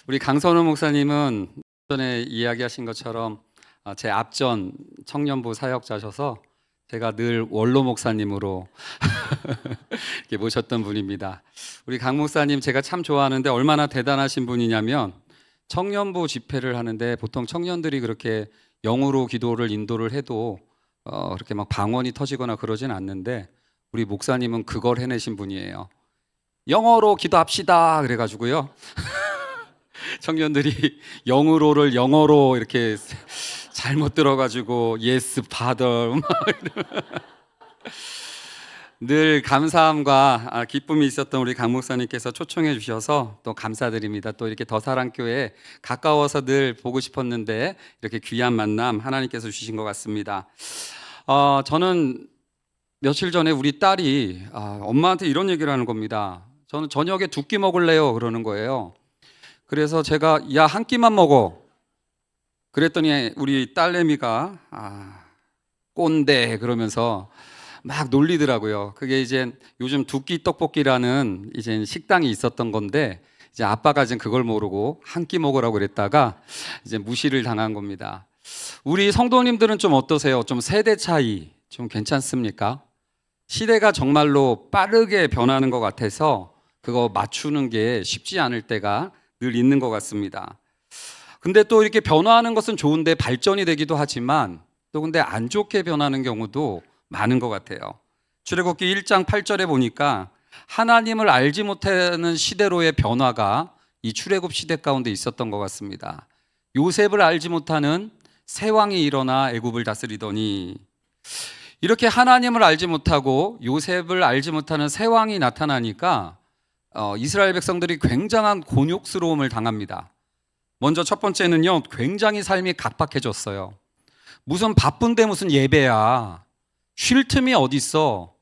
우리 강선우 목사님은 전에 이야기하신 것처럼 제 앞전 청년부 사역자셔서 제가 늘 원로 목사님으로 이렇게 모셨던 분입니다. 우리 강 목사님 제가 참 좋아하는데 얼마나 대단하신 분이냐면 청년부 집회를 하는데 보통 청년들이 그렇게 영으로 기도를 인도를 해도 그렇게 막 방언이 터지거나 그러진 않는데 우리 목사님은 그걸 해내신 분이에요. 영어로 기도합시다 그래가지고요. 청년들이 영어로를 영어로 이렇게 잘못 들어가지고 예스 파더 늘 감사함과 기쁨이 있었던 우리 강 목사님께서 초청해 주셔서 또 감사드립니다. 또 이렇게 더사랑교회 가까워서 늘 보고 싶었는데 이렇게 귀한 만남 하나님께서 주신 것 같습니다. 저는 며칠 전에 우리 딸이 엄마한테 이런 얘기를 하는 겁니다. 저는 저녁에 2끼 먹을래요 그러는 거예요. 그래서 제가 야, 한 끼만 먹어 그랬더니 우리 딸내미가 꼰대 그러면서 막 놀리더라고요. 그게 이제 요즘 2끼 떡볶이라는 이제 식당이 있었던 건데 이제 아빠가 이제 그걸 모르고 한 끼 먹으라고 그랬다가 이제 무시를 당한 겁니다. 우리 성도님들은 좀 어떠세요? 좀 세대 차이 좀 괜찮습니까? 시대가 정말로 빠르게 변하는 것 같아서 그거 맞추는 게 쉽지 않을 때가 늘 있는 것 같습니다. 근데 또 이렇게 변화하는 것은 좋은데 발전이 되기도 하지만 또 근데 안 좋게 변하는 경우도 많은 것 같아요. 출애굽기 1장 8절에 보니까 하나님을 알지 못하는 시대로의 변화가 이 출애굽 시대 가운데 있었던 것 같습니다. 요셉을 알지 못하는 새 왕이 일어나 애굽을 다스리더니 이렇게 하나님을 알지 못하고 요셉을 알지 못하는 새 왕이 나타나니까 이스라엘 백성들이 굉장한 곤욕스러움을 당합니다. 먼저 첫 번째는요, 굉장히 삶이 각박해졌어요. 무슨 바쁜데 무슨 예배야. 쉴 틈이 어디 있어.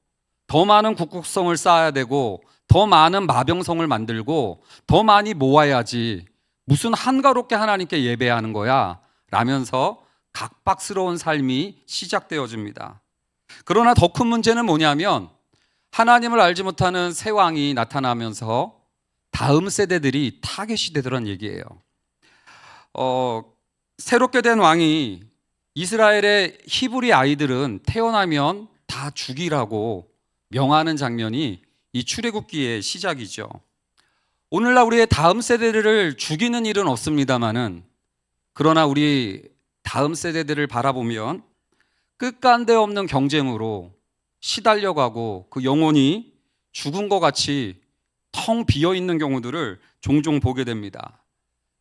더 많은 국국성을 쌓아야 되고 더 많은 마병성을 만들고 더 많이 모아야지. 무슨 한가롭게 하나님께 예배하는 거야 라면서 각박스러운 삶이 시작되어집니다. 그러나 더 큰 문제는 뭐냐면 하나님을 알지 못하는 새 왕이 나타나면서 다음 세대들이 타겟이 되더란 얘기예요. 새롭게 된 왕이 이스라엘의 히브리 아이들은 태어나면 다 죽이라고 명하는 장면이 이 출애굽기의 시작이죠. 오늘날 우리의 다음 세대들을 죽이는 일은 없습니다만은 그러나 우리 다음 세대들을 바라보면 끝간데 없는 경쟁으로 시달려가고 그 영혼이 죽은 것 같이 텅 비어있는 경우들을 종종 보게 됩니다.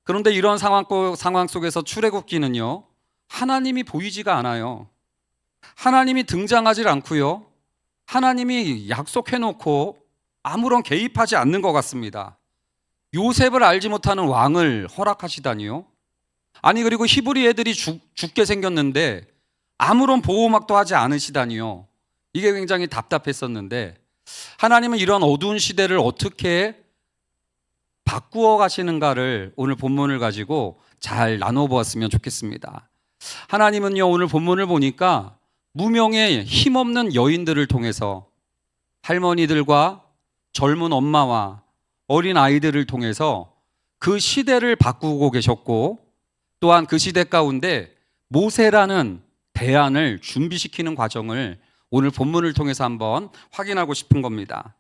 그런데 이런 상황 속에서 출애굽기는요, 하나님이 보이지가 않아요. 하나님이 등장하지 않고요, 하나님이 약속해놓고 아무런 개입하지 않는 것 같습니다. 요셉을 알지 못하는 왕을 허락하시다니요. 아니 그리고 히브리 애들이 죽게 생겼는데 아무런 보호막도 하지 않으시다니요. 이게 굉장히 답답했었는데 하나님은 이런 어두운 시대를 어떻게 바꾸어 가시는가를 오늘 본문을 가지고 잘 나눠보았으면 좋겠습니다. 하나님은요, 오늘 본문을 보니까 무명의 힘없는 여인들을 통해서 할머니들과 젊은 엄마와 어린 아이들을 통해서 그 시대를 바꾸고 계셨고 또한 그 시대 가운데 모세라는 대안을 준비시키는 과정을 오늘 본문을 통해서 한번 확인하고 싶은 겁니다.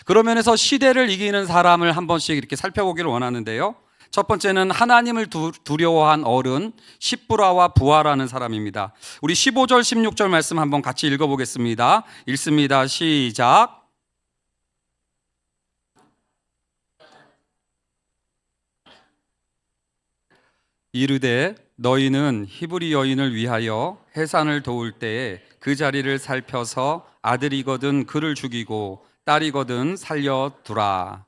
그런 면에서 시대를 이기는 사람을 한 번씩 이렇게 살펴보기를 원하는데요. 첫 번째는 하나님을 두려워한 어른 십부라와 부하라는 사람입니다. 우리 15절 16절 말씀 한번 같이 읽어보겠습니다. 읽습니다. 시작. 이르되 너희는 히브리 여인을 위하여 해산을 도울 때에 그 자리를 살펴서 아들이거든 그를 죽이고 딸이거든 살려두라.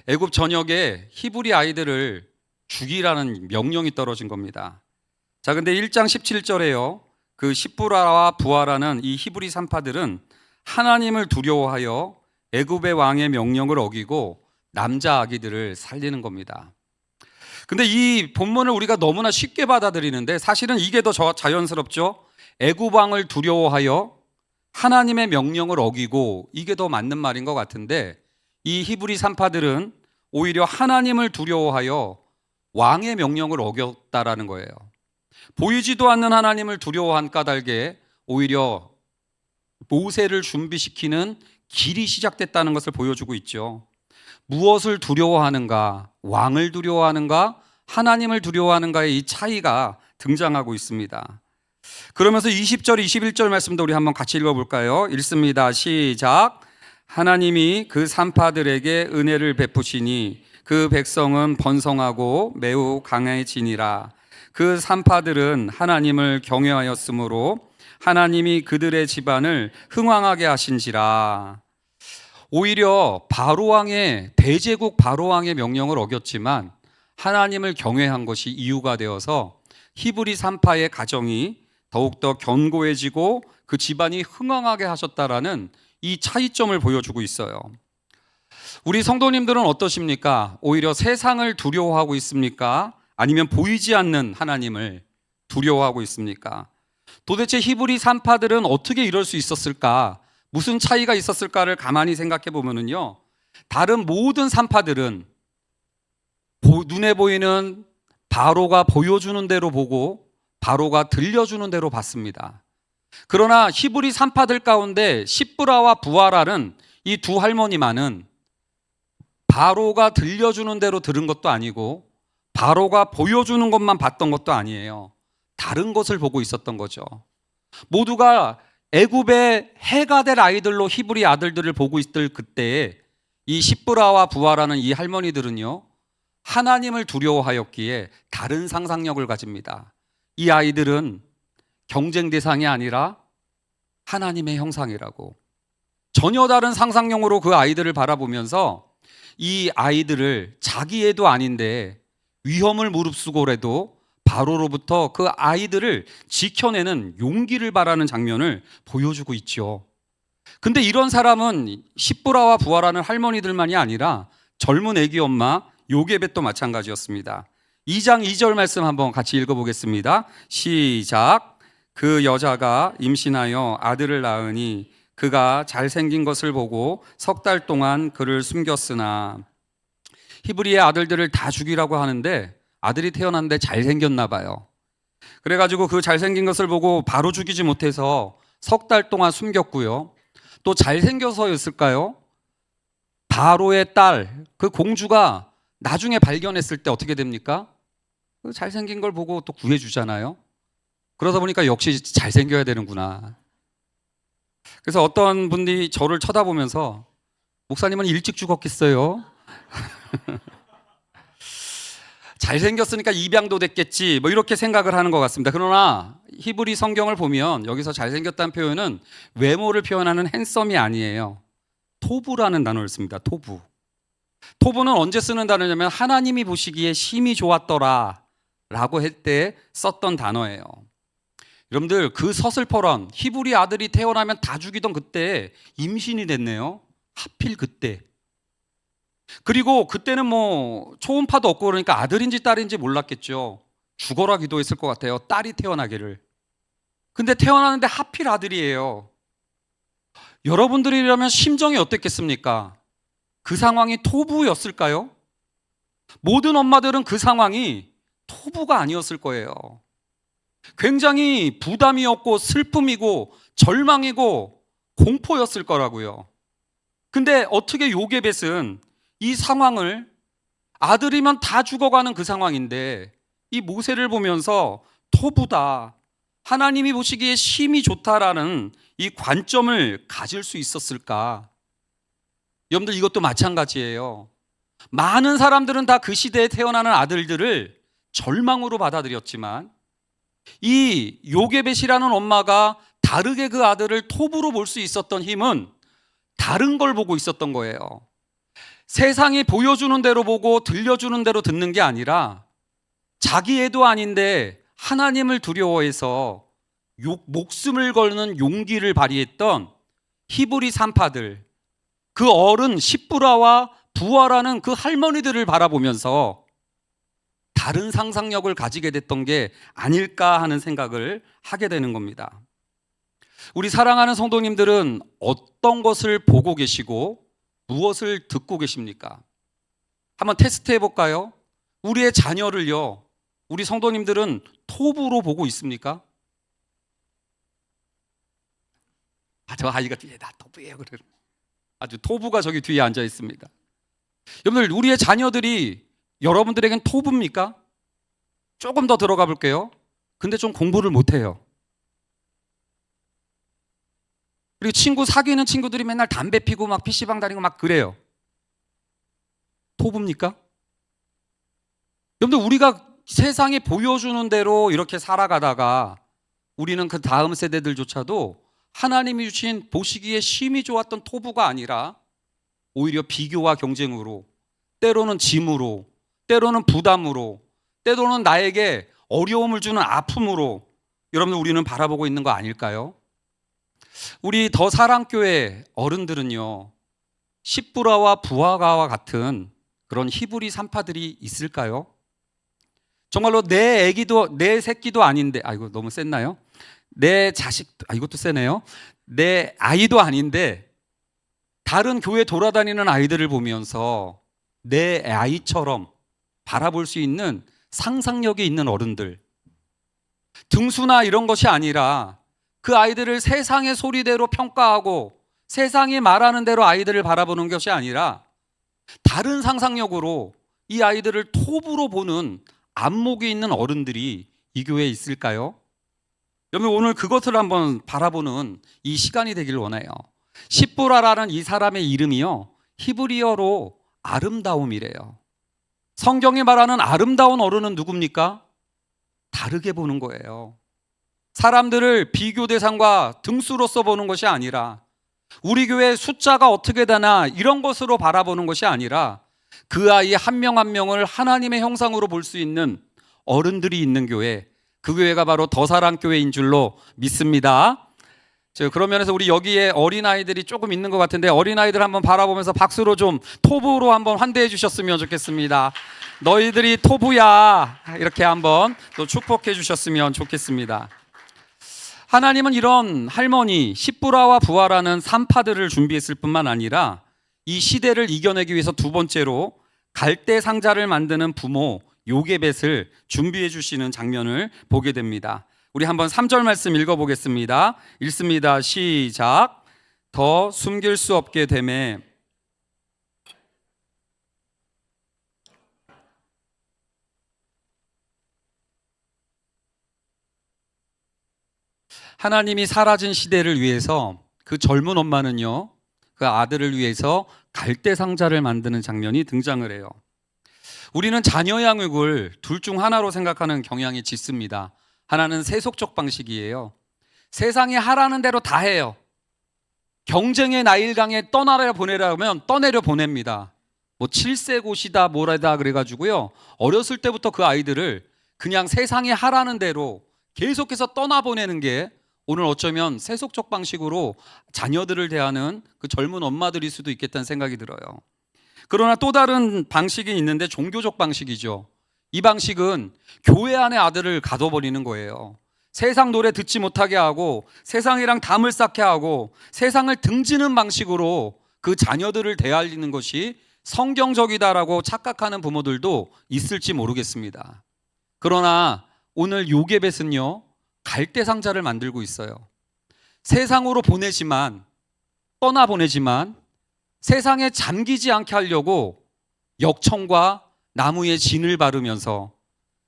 애굽 전역에 히브리 아이들을 죽이라는 명령이 떨어진 겁니다. 자, 근데 1장 17절에요. 그 십부라와 부하라는 이 히브리 산파들은 하나님을 두려워하여 애굽의 왕의 명령을 어기고 남자 아기들을 살리는 겁니다. 근데 이 본문을 우리가 너무나 쉽게 받아들이는데 사실은 이게 더 자연스럽죠. 애굽 왕을 두려워하여 하나님의 명령을 어기고, 이게 더 맞는 말인 것 같은데 이 히브리 산파들은 오히려 하나님을 두려워하여 왕의 명령을 어겼다라는 거예요. 보이지도 않는 하나님을 두려워한 까닭에 오히려 모세를 준비시키는 길이 시작됐다는 것을 보여주고 있죠. 무엇을 두려워하는가, 왕을 두려워하는가, 하나님을 두려워하는가의 이 차이가 등장하고 있습니다. 그러면서 20절, 21절 말씀도 우리 한번 같이 읽어볼까요? 읽습니다. 시작. 하나님이 그 산파들에게 은혜를 베푸시니 그 백성은 번성하고 매우 강해지니라. 그 산파들은 하나님을 경외하였으므로 하나님이 그들의 집안을 흥왕하게 하신지라. 오히려 바로왕의 대제국 바로왕의 명령을 어겼지만 하나님을 경외한 것이 이유가 되어서 히브리 산파의 가정이 더욱더 견고해지고 그 집안이 흥왕하게 하셨다라는 이 차이점을 보여주고 있어요. 우리 성도님들은 어떠십니까? 오히려 세상을 두려워하고 있습니까? 아니면 보이지 않는 하나님을 두려워하고 있습니까? 도대체 히브리 산파들은 어떻게 이럴 수 있었을까? 무슨 차이가 있었을까를 가만히 생각해 보면요, 다른 모든 산파들은 눈에 보이는 바로가 보여주는 대로 보고 바로가 들려주는 대로 봤습니다. 그러나 히브리 산파들 가운데 시브라와 부하라는 이 두 할머니만은 바로가 들려주는 대로 들은 것도 아니고 바로가 보여주는 것만 봤던 것도 아니에요. 다른 것을 보고 있었던 거죠. 모두가 애굽의 해가 될 아이들로 히브리 아들들을 보고 있을 그때에 이 시브라와 부하라는 이 할머니들은요, 하나님을 두려워하였기에 다른 상상력을 가집니다. 이 아이들은 경쟁 대상이 아니라 하나님의 형상이라고, 전혀 다른 상상력으로 그 아이들을 바라보면서 이 아이들을 자기 애도 아닌데 위험을 무릅쓰고라도 바로로부터 그 아이들을 지켜내는 용기를 바라는 장면을 보여주고 있죠. 근데 이런 사람은 시브라와 부하라는 할머니들만이 아니라 젊은 애기 엄마 요게벳도 마찬가지였습니다. 2장 2절 말씀 한번 같이 읽어보겠습니다. 시작. 그 여자가 임신하여 아들을 낳으니 그가 잘생긴 것을 보고 석 달 동안 그를 숨겼으나, 히브리의 아들들을 다 죽이라고 하는데 아들이 태어났는데 잘생겼나 봐요. 그래가지고 그 잘생긴 것을 보고 바로 죽이지 못해서 석 달 동안 숨겼고요. 또 잘생겨서였을까요? 바로의 딸, 그 공주가 나중에 발견했을 때 어떻게 됩니까? 그 잘생긴 걸 보고 또 구해주잖아요. 그러다 보니까 역시 잘생겨야 되는구나. 그래서 어떤 분이 저를 쳐다보면서 목사님은 일찍 죽었겠어요? 잘생겼으니까 입양도 됐겠지, 뭐 이렇게 생각을 하는 것 같습니다. 그러나 히브리 성경을 보면 여기서 잘생겼다는 표현은 외모를 표현하는 핸섬이 아니에요. 토부라는 단어를 씁니다. 토부. 토부는 언제 쓰는 단어냐면 하나님이 보시기에 심히 좋았더라 라고 할 때 썼던 단어예요. 여러분들, 그 서슬퍼런 히브리 아들이 태어나면 다 죽이던 그때 임신이 됐네요. 하필 그때. 그리고 그때는 뭐 초음파도 없고 그러니까 아들인지 딸인지 몰랐겠죠. 죽어라 기도했을 것 같아요. 딸이 태어나기를. 근데 태어나는데 하필 아들이에요. 여러분들이라면 심정이 어땠겠습니까? 그 상황이 토부였을까요? 모든 엄마들은 그 상황이 토부가 아니었을 거예요. 굉장히 부담이었고 슬픔이고 절망이고 공포였을 거라고요. 근데 어떻게 요게벳은 이 상황을, 아들이면 다 죽어가는 그 상황인데 이 모세를 보면서 토부다, 하나님이 보시기에 심히 좋다라는 이 관점을 가질 수 있었을까? 여러분들, 이것도 마찬가지예요. 많은 사람들은 다 그 시대에 태어나는 아들들을 절망으로 받아들였지만 이 요게벳이라는 엄마가 다르게 그 아들을 톱으로 볼 수 있었던 힘은 다른 걸 보고 있었던 거예요. 세상이 보여주는 대로 보고 들려주는 대로 듣는 게 아니라 자기 애도 아닌데 하나님을 두려워해서 목숨을 걸는 용기를 발휘했던 히브리 산파들, 그 어른 시브라와 부하라는 그 할머니들을 바라보면서 다른 상상력을 가지게 됐던 게 아닐까 하는 생각을 하게 되는 겁니다. 우리 사랑하는 성도님들은 어떤 것을 보고 계시고 무엇을 듣고 계십니까? 한번 테스트 해볼까요? 우리의 자녀를요, 우리 성도님들은 톱으로 보고 있습니까? 저 아이가 뒤에 나 톱이에요. 그래. 아주 토부가 저기 뒤에 앉아 있습니다. 여러분들, 우리의 자녀들이 여러분들에겐 토부입니까? 조금 더 들어가 볼게요. 근데 좀 공부를 못해요. 그리고 친구 사귀는 친구들이 맨날 담배 피고 막 PC방 다니고 막 그래요. 토부입니까? 여러분들, 우리가 세상이 보여주는 대로 이렇게 살아가다가 우리는 그 다음 세대들조차도 하나님이 주신 보시기에 심히 좋았던 토부가 아니라 오히려 비교와 경쟁으로, 때로는 짐으로, 때로는 부담으로, 때로는 나에게 어려움을 주는 아픔으로 여러분들 우리는 바라보고 있는 거 아닐까요? 우리 더 사랑교회 어른들은요, 십부라와 부하가와 같은 그런 히브리 산파들이 있을까요? 정말로 내 애기도, 내 새끼도 아닌데, 이거 너무 셌나요? 내 자식, 이것도 세네요. 내 아이도 아닌데 다른 교회 돌아다니는 아이들을 보면서 내 아이처럼 바라볼 수 있는 상상력이 있는 어른들, 등수나 이런 것이 아니라 그 아이들을 세상의 소리대로 평가하고 세상이 말하는 대로 아이들을 바라보는 것이 아니라 다른 상상력으로 이 아이들을 톱으로 보는 안목이 있는 어른들이 이 교회에 있을까요? 여러분, 오늘 그것을 한번 바라보는 이 시간이 되길 원해요. 십부라라는 이 사람의 이름이요, 히브리어로 아름다움이래요. 성경이 말하는 아름다운 어른은 누굽니까? 다르게 보는 거예요. 사람들을 비교 대상과 등수로서 보는 것이 아니라, 우리 교회 숫자가 어떻게 되나 이런 것으로 바라보는 것이 아니라 그 아이 한 명 한 명을 하나님의 형상으로 볼 수 있는 어른들이 있는 교회, 그 교회가 바로 더 사랑교회인 줄로 믿습니다. 그런 면에서 우리 여기에 어린아이들이 조금 있는 것 같은데, 어린아이들 한번 바라보면서 박수로 좀 토부로 한번 환대해 주셨으면 좋겠습니다. 너희들이 토부야, 이렇게 한번 또 축복해 주셨으면 좋겠습니다. 하나님은 이런 할머니 십부라와 부하라는 산파들을 준비했을 뿐만 아니라 이 시대를 이겨내기 위해서 두 번째로 갈대 상자를 만드는 부모 요게벳을 준비해 주시는 장면을 보게 됩니다. 우리 한번 3절 말씀 읽어보겠습니다. 읽습니다. 시작. 더 숨길 수 없게 되매 하나님이 사라진 시대를 위해서 그 젊은 엄마는요, 그 아들을 위해서 갈대 상자를 만드는 장면이 등장을 해요. 우리는 자녀 양육을 둘 중 하나로 생각하는 경향이 짙습니다. 하나는 세속적 방식이에요. 세상이 하라는 대로 다 해요. 경쟁의 나일강에 떠나려 보내라면 떠내려 보냅니다. 뭐 7세 고시다 뭐라다 그래가지고요, 어렸을 때부터 그 아이들을 그냥 세상이 하라는 대로 계속해서 떠나보내는 게 오늘 어쩌면 세속적 방식으로 자녀들을 대하는 그 젊은 엄마들일 수도 있겠다는 생각이 들어요. 그러나 또 다른 방식이 있는데 종교적 방식이죠. 이 방식은 교회 안에 아들을 가둬버리는 거예요. 세상 노래 듣지 못하게 하고 세상이랑 담을 쌓게 하고 세상을 등지는 방식으로 그 자녀들을 대하는 것이 성경적이다라고 착각하는 부모들도 있을지 모르겠습니다. 그러나 오늘 요게벳은요, 갈대 상자를 만들고 있어요. 세상으로 보내지만, 떠나보내지만 세상에 잠기지 않게 하려고 역청과 나무에 진을 바르면서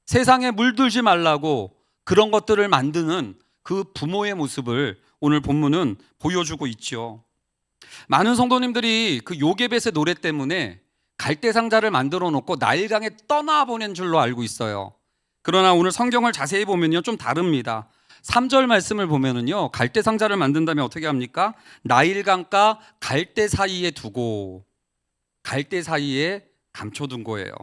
세상에 물들지 말라고 그런 것들을 만드는 그 부모의 모습을 오늘 본문은 보여주고 있죠. 많은 성도님들이 그 요게벳의 노래 때문에 갈대 상자를 만들어 놓고 나일강에 떠나보낸 줄로 알고 있어요. 그러나 오늘 성경을 자세히 보면요, 좀 다릅니다. 3절 말씀을 보면은요, 갈대 상자를 만든다면 어떻게 합니까? 나일강과 갈대 사이에 두고 갈대 사이에 감춰둔 거예요.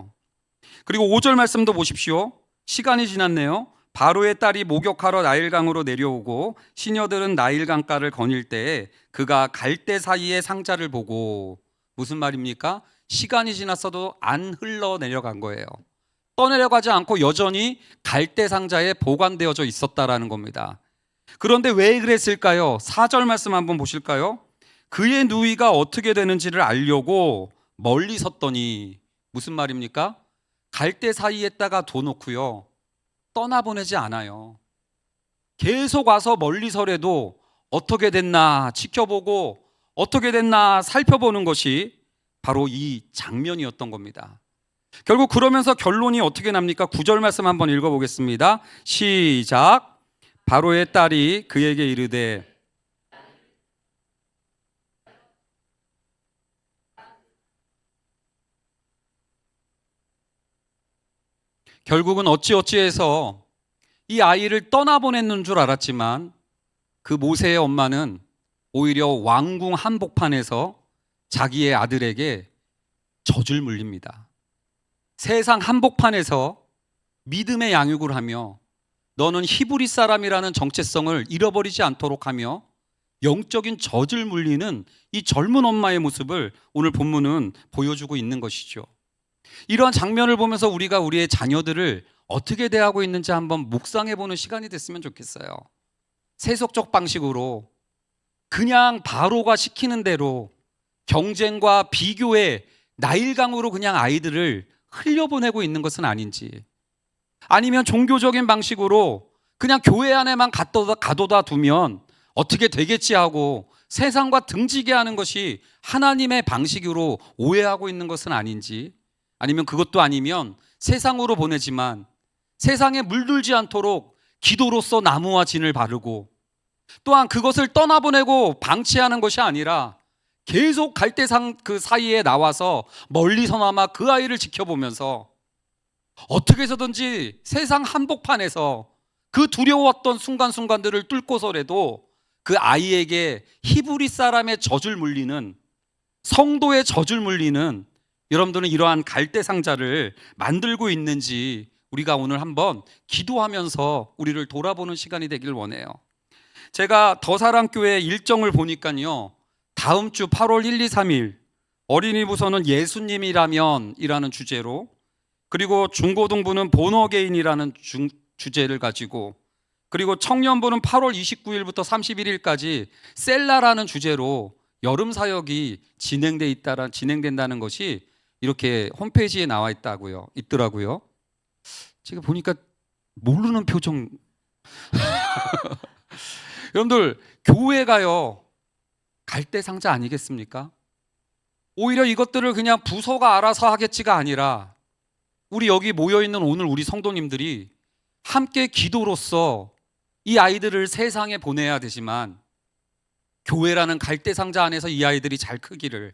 그리고 5절 말씀도 보십시오. 시간이 지났네요. 바로의 딸이 목욕하러 나일강으로 내려오고 시녀들은 나일강가를 거닐 때에 그가 갈대 사이에 상자를 보고, 무슨 말입니까? 시간이 지났어도 안 흘러 내려간 거예요. 떠내려가지 않고 여전히 갈대 상자에 보관되어져 있었다라는 겁니다. 그런데 왜 그랬을까요? 4절 말씀 한번 보실까요? 그의 누이가 어떻게 되는지를 알려고 멀리 섰더니, 무슨 말입니까? 갈대 사이에다가 둬놓고요, 떠나보내지 않아요. 계속 와서 멀리서라도 어떻게 됐나 지켜보고 어떻게 됐나 살펴보는 것이 바로 이 장면이었던 겁니다. 결국 그러면서 결론이 어떻게 납니까? 9절 말씀 한번 읽어보겠습니다. 시작. 바로의 딸이 그에게 이르되 결국은 어찌어찌해서 이 아이를 떠나보냈는 줄 알았지만 그 모세의 엄마는 오히려 왕궁 한복판에서 자기의 아들에게 젖을 물립니다. 세상 한복판에서 믿음의 양육을 하며 너는 히브리 사람이라는 정체성을 잃어버리지 않도록 하며 영적인 젖을 물리는 이 젊은 엄마의 모습을 오늘 본문은 보여주고 있는 것이죠. 이러한 장면을 보면서 우리가 우리의 자녀들을 어떻게 대하고 있는지 한번 묵상해 보는 시간이 됐으면 좋겠어요. 세속적 방식으로 그냥 바로가 시키는 대로 경쟁과 비교의 나일강으로 그냥 아이들을 흘려보내고 있는 것은 아닌지, 아니면 종교적인 방식으로 그냥 교회 안에만 가둬다 두면 어떻게 되겠지 하고 세상과 등지게 하는 것이 하나님의 방식으로 오해하고 있는 것은 아닌지, 아니면 그것도 아니면 세상으로 보내지만 세상에 물들지 않도록 기도로서 나무와 진을 바르고 또한 그것을 떠나보내고 방치하는 것이 아니라 계속 갈대상 그 사이에 나와서 멀리서나마 그 아이를 지켜보면서 어떻게 해서든지 세상 한복판에서 그 두려웠던 순간순간들을 뚫고서라도 그 아이에게 히브리 사람의 젖을 물리는, 성도의 젖을 물리는, 여러분들은 이러한 갈대상자를 만들고 있는지 우리가 오늘 한번 기도하면서 우리를 돌아보는 시간이 되길 원해요. 제가 더사랑교회 일정을 보니까요, 다음 주 8월 1, 2, 3일 어린이 부서는 예수님이라면 이라는 주제로, 그리고 중고등부는 본어게인이라는 주제를 가지고, 그리고 청년부는 8월 29일부터 31일까지 셀라라는 주제로 여름 사역이 진행된다는 것이 이렇게 홈페이지에 나와 있더라고요. 제가 보니까 모르는 표정. 여러분들, 교회가요 갈대상자 아니겠습니까? 오히려 이것들을 그냥 부서가 알아서 하겠지가 아니라 우리 여기 모여있는 오늘 우리 성도님들이 함께 기도로서 이 아이들을 세상에 보내야 되지만 교회라는 갈대상자 안에서 이 아이들이 잘 크기를,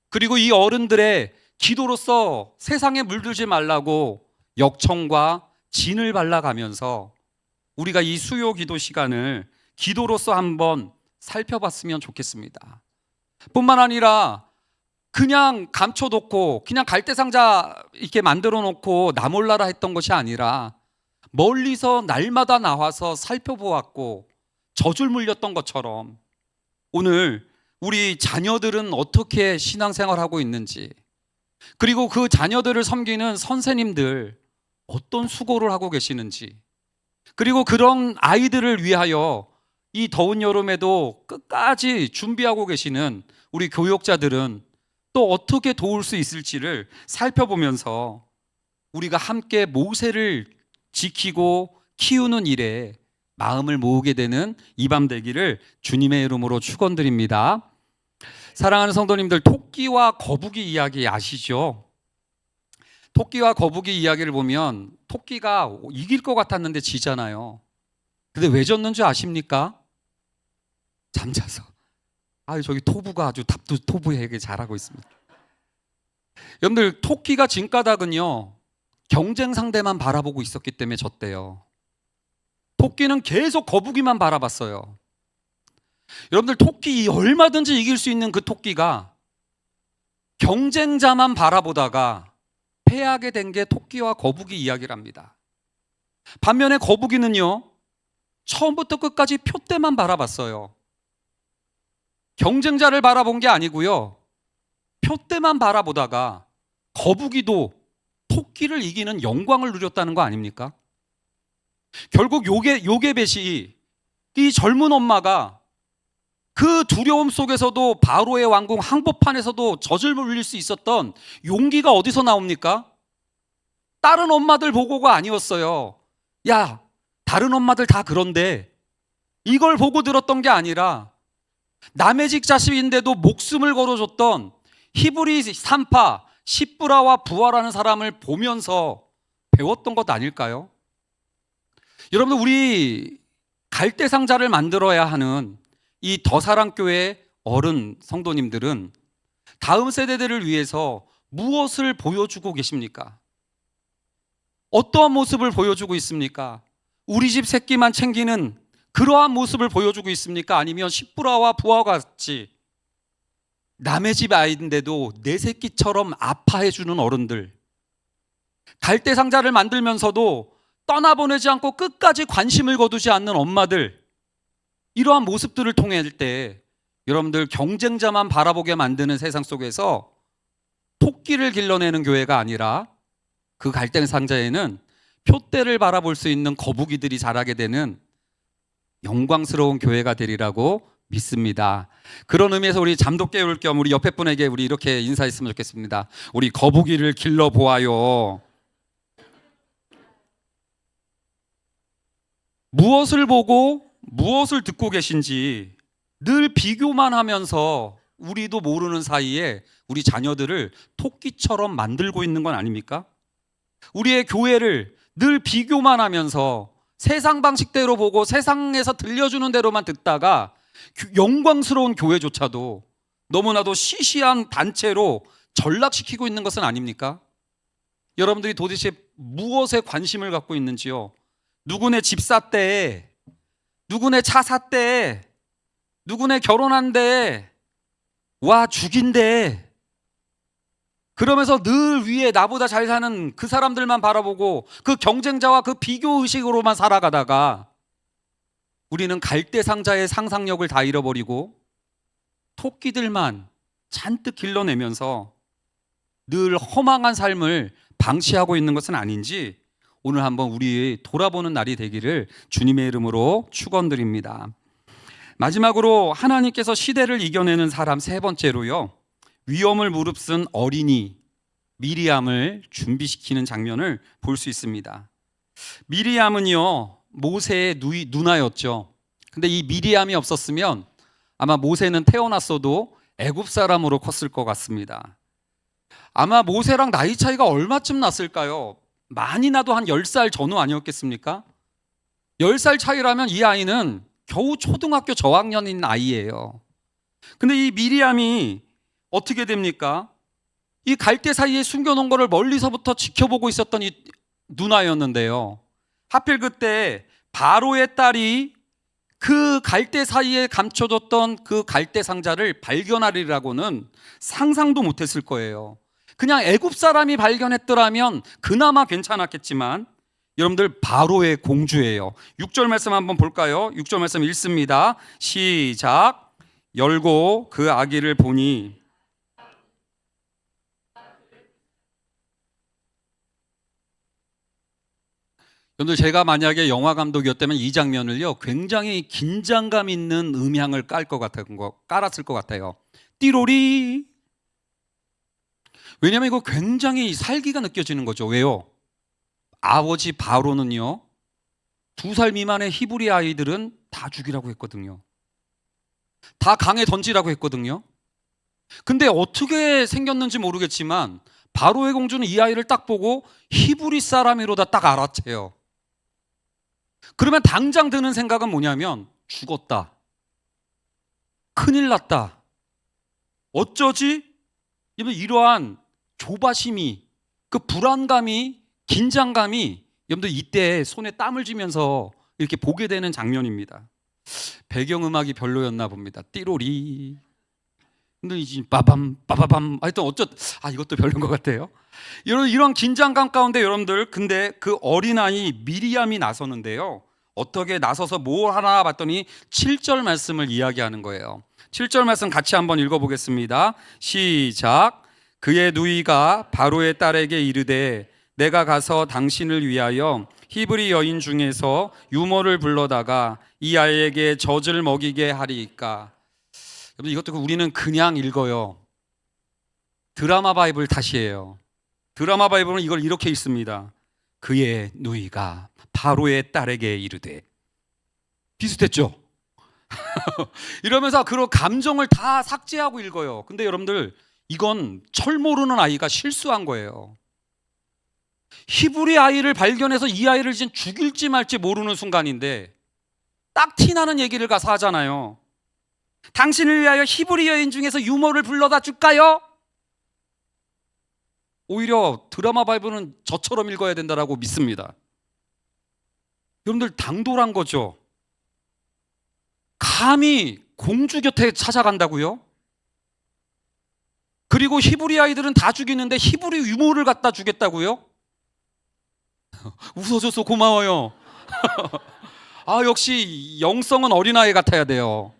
그리고 이 어른들의 기도로서 세상에 물들지 말라고 역청과 진을 발라가면서 우리가 이 수요 기도 시간을 기도로서 한번 살펴봤으면 좋겠습니다. 뿐만 아니라 그냥 감춰놓고 그냥 갈대상자 이렇게 만들어 놓고 나 몰라라 했던 것이 아니라 멀리서 날마다 나와서 살펴보았고 젖을 물렸던 것처럼 오늘 우리 자녀들은 어떻게 신앙생활하고 있는지, 그리고 그 자녀들을 섬기는 선생님들 어떤 수고를 하고 계시는지, 그리고 그런 아이들을 위하여 이 더운 여름에도 끝까지 준비하고 계시는 우리 교육자들은 또 어떻게 도울 수 있을지를 살펴보면서 우리가 함께 모세를 지키고 키우는 일에 마음을 모으게 되는 이 밤 되기를 주님의 이름으로 축원드립니다. 사랑하는 성도님들, 토끼와 거북이 이야기 아시죠? 토끼와 거북이 이야기를 보면 토끼가 이길 것 같았는데 지잖아요. 근데 왜 졌는지 아십니까? 잠자서. 저기 토부가 아주 토부에게 잘하고 있습니다. 여러분들, 토끼가 진 까닭은요, 경쟁 상대만 바라보고 있었기 때문에 졌대요. 토끼는 계속 거북이만 바라봤어요. 여러분들, 토끼 얼마든지 이길 수 있는 그 토끼가 경쟁자만 바라보다가 패하게 된 게 토끼와 거북이 이야기랍니다. 반면에 거북이는요, 처음부터 끝까지 표대만 바라봤어요. 경쟁자를 바라본 게 아니고요, 표대만 바라보다가 거북이도 토끼를 이기는 영광을 누렸다는 거 아닙니까? 결국 요게벳이, 이 젊은 엄마가 그 두려움 속에서도 바로의 왕궁 항복판에서도 젖을 물릴 수 있었던 용기가 어디서 나옵니까? 다른 엄마들 보고가 아니었어요. 야, 다른 엄마들 다 그런데 이걸 보고 들었던 게 아니라 남의 집 자식인데도 목숨을 걸어줬던 히브리 산파 십브라와 부하라는 사람을 보면서 배웠던 것 아닐까요? 여러분들, 우리 갈대상자를 만들어야 하는 이 더사랑교회 어른 성도님들은 다음 세대들을 위해서 무엇을 보여주고 계십니까? 어떠한 모습을 보여주고 있습니까? 우리 집 새끼만 챙기는 그러한 모습을 보여주고 있습니까? 아니면 십부라와 부하와 같이 남의 집 아이인데도 내 새끼처럼 아파해주는 어른들, 갈대상자를 만들면서도 떠나보내지 않고 끝까지 관심을 거두지 않는 엄마들, 이러한 모습들을 통할 때 여러분들, 경쟁자만 바라보게 만드는 세상 속에서 토끼를 길러내는 교회가 아니라 그 갈대상자에는 표대를 바라볼 수 있는 거북이들이 자라게 되는 영광스러운 교회가 되리라고 믿습니다. 그런 의미에서 우리 잠도 깨울 겸 우리 옆에 분에게 우리 이렇게 인사했으면 좋겠습니다. 우리 거북이를 길러 보아요. 무엇을 보고 무엇을 듣고 계신지 늘 비교만 하면서 우리도 모르는 사이에 우리 자녀들을 토끼처럼 만들고 있는 건 아닙니까? 우리의 교회를 늘 비교만 하면서 세상 방식대로 보고 세상에서 들려주는 대로만 듣다가 영광스러운 교회조차도 너무나도 시시한 단체로 전락시키고 있는 것은 아닙니까? 여러분들이 도대체 무엇에 관심을 갖고 있는지요? 누구네 집 샀대, 누구네 차 샀대, 누구네 결혼한대, 와 죽인대, 그러면서 늘 위에 나보다 잘 사는 그 사람들만 바라보고 그 경쟁자와 그 비교의식으로만 살아가다가 우리는 갈대상자의 상상력을 다 잃어버리고 토끼들만 잔뜩 길러내면서 늘 허망한 삶을 방치하고 있는 것은 아닌지 오늘 한번 우리 돌아보는 날이 되기를 주님의 이름으로 축원드립니다. 마지막으로 하나님께서 시대를 이겨내는 사람 세 번째로요, 위험을 무릅쓴 어린이 미리암을 준비시키는 장면을 볼 수 있습니다. 미리암은요, 모세의 누나였죠. 근데 이 미리암이 없었으면 아마 모세는 태어났어도 애굽 사람으로 컸을 것 같습니다. 아마 모세랑 나이 차이가 얼마쯤 났을까요? 많이 나도 한 10살 전후 아니었겠습니까? 10살 차이라면 이 아이는 겨우 초등학교 저학년인 아이예요. 근데 이 미리암이 어떻게 됩니까? 이 갈대 사이에 숨겨놓은 거를 멀리서부터 지켜보고 있었던 이 누나였는데요, 하필 그때 바로의 딸이 그 갈대 사이에 감춰졌던 그 갈대 상자를 발견하리라고는 상상도 못했을 거예요. 그냥 애굽 사람이 발견했더라면 그나마 괜찮았겠지만 여러분들, 바로의 공주예요. 6절 말씀 한번 볼까요? 6절 말씀 읽습니다. 시작. 열고 그 아기를 보니 여러분들, 제가 만약에 영화 감독이었다면 이 장면을요 굉장히 긴장감 있는 음향을 깔았을 것 같아요. 띠로리. 왜냐하면 이거 굉장히 살기가 느껴지는 거죠. 왜요? 아버지 바로는요 2살 미만의 히브리 아이들은 다 죽이라고 했거든요. 다 강에 던지라고 했거든요. 근데 어떻게 생겼는지 모르겠지만 바로의 공주는 이 아이를 딱 보고 히브리 사람이로다 딱 알아채요. 그러면 당장 드는 생각은 뭐냐면 죽었다, 큰일 났다, 어쩌지? 이러한 조바심이, 그 불안감이, 긴장감이 여러분들 이때 손에 땀을 쥐면서 이렇게 보게 되는 장면입니다. 배경음악이 별로였나 봅니다. 띠로리. 근데 이제 빠밤 빠바밤 하여튼 이것도 별로인 것 같아요. 이런 긴장감 가운데 여러분들, 근데 그 어린아이 미리암이 나서는데요, 어떻게 나서서 뭘 하나 봤더니 7절 말씀을 이야기하는 거예요. 7절 말씀 같이 한번 읽어보겠습니다. 시작. 그의 누이가 바로의 딸에게 이르되 내가 가서 당신을 위하여 히브리 여인 중에서 유모를 불러다가 이 아이에게 젖을 먹이게 하리이까. 여러분, 이것도 우리는 그냥 읽어요. 드라마 바이블 탓이에요. 드라마 바이블은 이걸 이렇게 읽습니다. 그의 누이가 바로의 딸에게 이르되. 비슷했죠? 이러면서 그런 감정을 다 삭제하고 읽어요. 근데 여러분들, 이건 철 모르는 아이가 실수한 거예요. 히브리 아이를 발견해서 이 아이를 이제 죽일지 말지 모르는 순간인데 딱 티나는 얘기를 가서 하잖아요. 당신을 위하여 히브리 여인 중에서 유모를 불러다 줄까요? 오히려 드라마 바이블은 저처럼 읽어야 된다라고 믿습니다. 여러분들, 당돌한 거죠. 감히 공주 곁에 찾아간다고요? 그리고 히브리 아이들은 다 죽이는데 히브리 유모를 갖다 주겠다고요? 웃어줘서 고마워요. 역시 영성은 어린아이 같아야 돼요.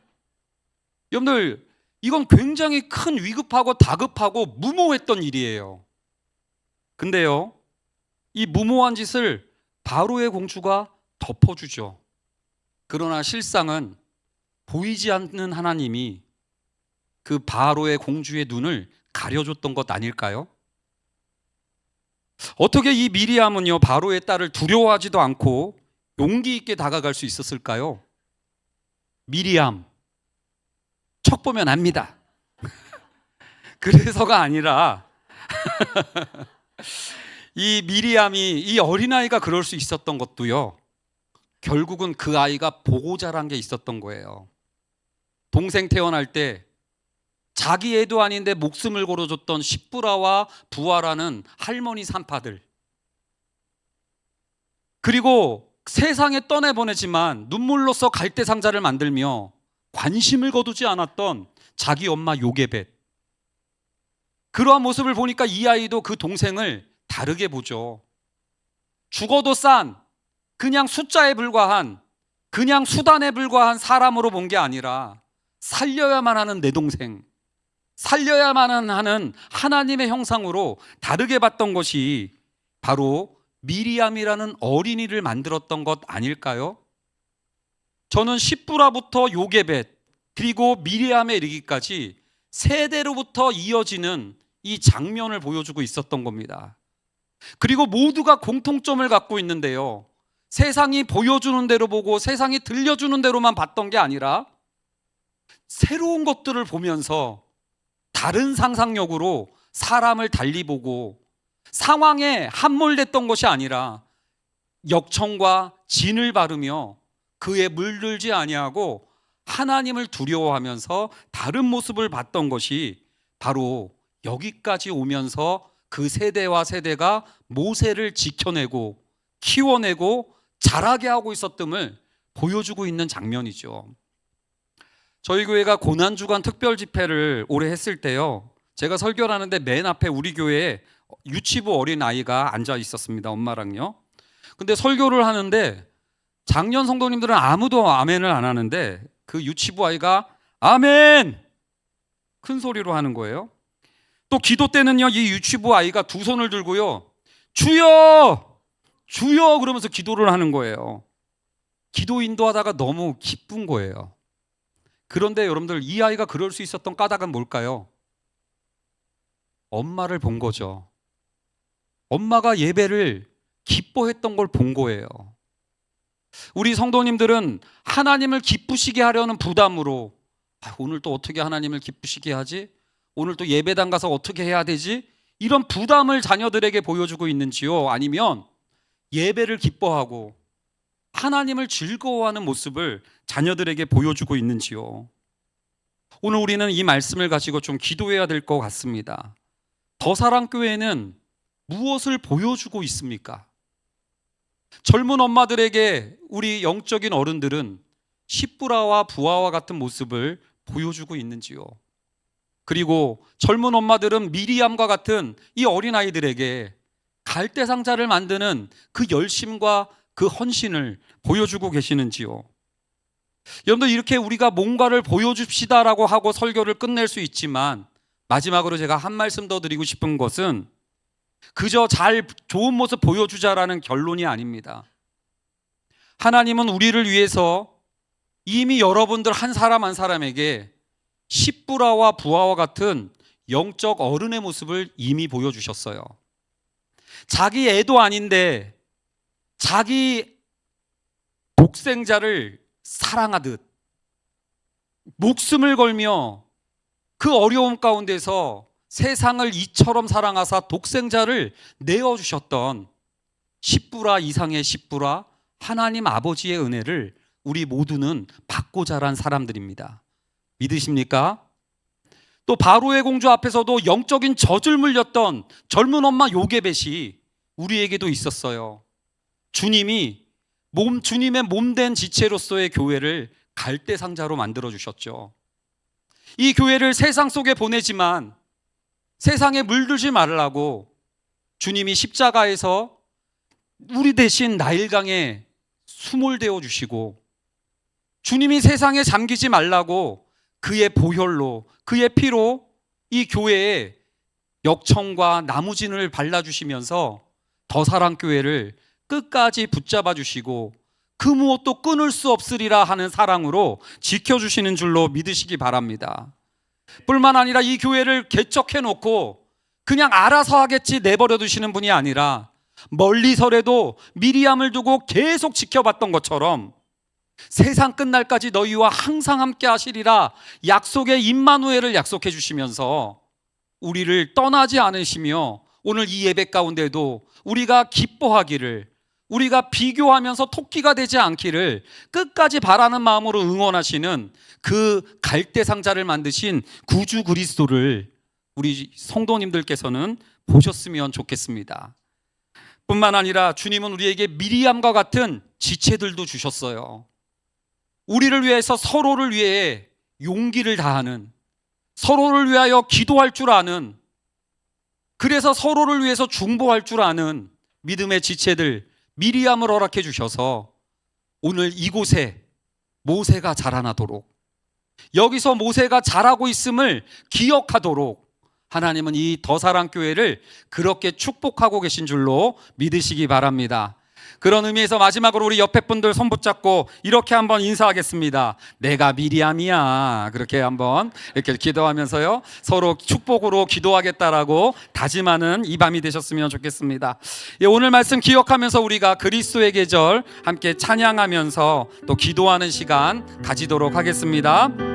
여러분들, 이건 굉장히 큰 위급하고 다급하고 무모했던 일이에요. 근데요, 이 무모한 짓을 바로의 공주가 덮어주죠. 그러나 실상은 보이지 않는 하나님이 그 바로의 공주의 눈을 가려줬던 것 아닐까요? 어떻게 이 미리암은요, 바로의 딸을 두려워하지도 않고 용기 있게 다가갈 수 있었을까요? 미리암, 척 보면 압니다. 그래서가 아니라 이 미리암이, 이 어린아이가 그럴 수 있었던 것도요, 결국은 그 아이가 보고 자란 게 있었던 거예요. 동생 태어날 때 자기 애도 아닌데 목숨을 걸어줬던 십부라와 부하라는 할머니 산파들, 그리고 세상에 떠내보내지만 눈물로써 갈대 상자를 만들며 관심을 거두지 않았던 자기 엄마 요게벳, 그러한 모습을 보니까 이 아이도 그 동생을 다르게 보죠. 죽어도 싼, 그냥 숫자에 불과한, 그냥 수단에 불과한 사람으로 본 게 아니라 살려야만 하는 내 동생, 살려야만 하는 하나님의 형상으로 다르게 봤던 것이 바로 미리암이라는 어린이를 만들었던 것 아닐까요? 저는 십부라부터 요게벳, 그리고 미리암에 이르기까지 세대로부터 이어지는 이 장면을 보여주고 있었던 겁니다. 그리고 모두가 공통점을 갖고 있는데요, 세상이 보여주는 대로 보고 세상이 들려주는 대로만 봤던 게 아니라 새로운 것들을 보면서 다른 상상력으로 사람을 달리 보고 상황에 함몰됐던 것이 아니라 역청과 진을 바르며 그에 물들지 아니하고 하나님을 두려워하면서 다른 모습을 봤던 것이 바로 여기까지 오면서 그 세대와 세대가 모세를 지켜내고 키워내고 자라게 하고 있었음을 보여주고 있는 장면이죠. 저희 교회가 고난주간 특별 집회를 올해 했을 때요, 제가 설교를 하는데 맨 앞에 우리 교회에 유치부 어린 아이가 앉아 있었습니다. 엄마랑요. 근데 설교를 하는데 작년 성도님들은 아무도 아멘을 안 하는데 그 유치부 아이가 아멘! 큰 소리로 하는 거예요. 또 기도 때는요, 이 유치부 아이가 두 손을 들고요, 주여! 주여! 그러면서 기도를 하는 거예요. 기도 인도하다가 너무 기쁜 거예요. 그런데 여러분들, 이 아이가 그럴 수 있었던 까닭은 뭘까요? 엄마를 본 거죠. 엄마가 예배를 기뻐했던 걸 본 거예요. 우리 성도님들은 하나님을 기쁘시게 하려는 부담으로 오늘 또 어떻게 하나님을 기쁘시게 하지? 오늘 또 예배당 가서 어떻게 해야 되지? 이런 부담을 자녀들에게 보여주고 있는지요? 아니면 예배를 기뻐하고 하나님을 즐거워하는 모습을 자녀들에게 보여주고 있는지요? 오늘 우리는 이 말씀을 가지고 좀 기도해야 될 것 같습니다. 더사랑교회는 무엇을 보여주고 있습니까? 젊은 엄마들에게 우리 영적인 어른들은 십부라와 부하와 같은 모습을 보여주고 있는지요? 그리고 젊은 엄마들은 미리암과 같은 이 어린아이들에게 갈대 상자를 만드는 그 열심과 그 헌신을 보여주고 계시는지요? 여러분들, 이렇게 우리가 뭔가를 보여줍시다라고 하고 설교를 끝낼 수 있지만 마지막으로 제가 한 말씀 더 드리고 싶은 것은 그저 좋은 모습 보여주자라는 결론이 아닙니다. 하나님은 우리를 위해서 이미 여러분들 한 사람 한 사람에게 십부라와 부하와 같은 영적 어른의 모습을 이미 보여주셨어요. 자기 애도 아닌데 자기 독생자를 사랑하듯 목숨을 걸며 그 어려움 가운데서 세상을 이처럼 사랑하사 독생자를 내어주셨던 십부라 이상의 십부라 하나님 아버지의 은혜를 우리 모두는 받고 자란 사람들입니다. 믿으십니까? 또 바로의 공주 앞에서도 영적인 젖을 물렸던 젊은 엄마 요게벳이 우리에게도 있었어요. 주님의 몸된 지체로서의 교회를 갈대상자로 만들어 주셨죠. 이 교회를 세상 속에 보내지만 세상에 물들지 말라고 주님이 십자가에서 우리 대신 나일강에 수몰되어 주시고, 주님이 세상에 잠기지 말라고 그의 보혈로, 그의 피로 이 교회에 역청과 나무진을 발라주시면서 더사랑교회를 끝까지 붙잡아 주시고 그 무엇도 끊을 수 없으리라 하는 사랑으로 지켜주시는 줄로 믿으시기 바랍니다. 뿐만 아니라 이 교회를 개척해 놓고 그냥 알아서 하겠지 내버려 두시는 분이 아니라 멀리서라도 미리암을 두고 계속 지켜봤던 것처럼 세상 끝날까지 너희와 항상 함께 하시리라 약속의 임마누엘을 약속해 주시면서 우리를 떠나지 않으시며 오늘 이 예배 가운데도 우리가 기뻐하기를, 우리가 비교하면서 토끼가 되지 않기를 끝까지 바라는 마음으로 응원하시는 그 갈대상자를 만드신 구주 그리스도를 우리 성도님들께서는 보셨으면 좋겠습니다. 뿐만 아니라 주님은 우리에게 미리암과 같은 지체들도 주셨어요. 우리를 위해서 서로를 위해 용기를 다하는, 서로를 위하여 기도할 줄 아는, 그래서 서로를 위해서 중보할 줄 아는 믿음의 지체들 미리암을 허락해 주셔서 오늘 이곳에 모세가 자라나도록, 여기서 모세가 자라고 있음을 기억하도록 하나님은 이 더사랑교회를 그렇게 축복하고 계신 줄로 믿으시기 바랍니다. 그런 의미에서 마지막으로 우리 옆에 분들 손 붙잡고 이렇게 한번 인사하겠습니다. 내가 미리암이야. 그렇게 한번 이렇게 기도하면서요, 서로 축복으로 기도하겠다라고 다짐하는 이 밤이 되셨으면 좋겠습니다. 오늘 말씀 기억하면서 우리가 그리스도의 계절 함께 찬양하면서 또 기도하는 시간 가지도록 하겠습니다.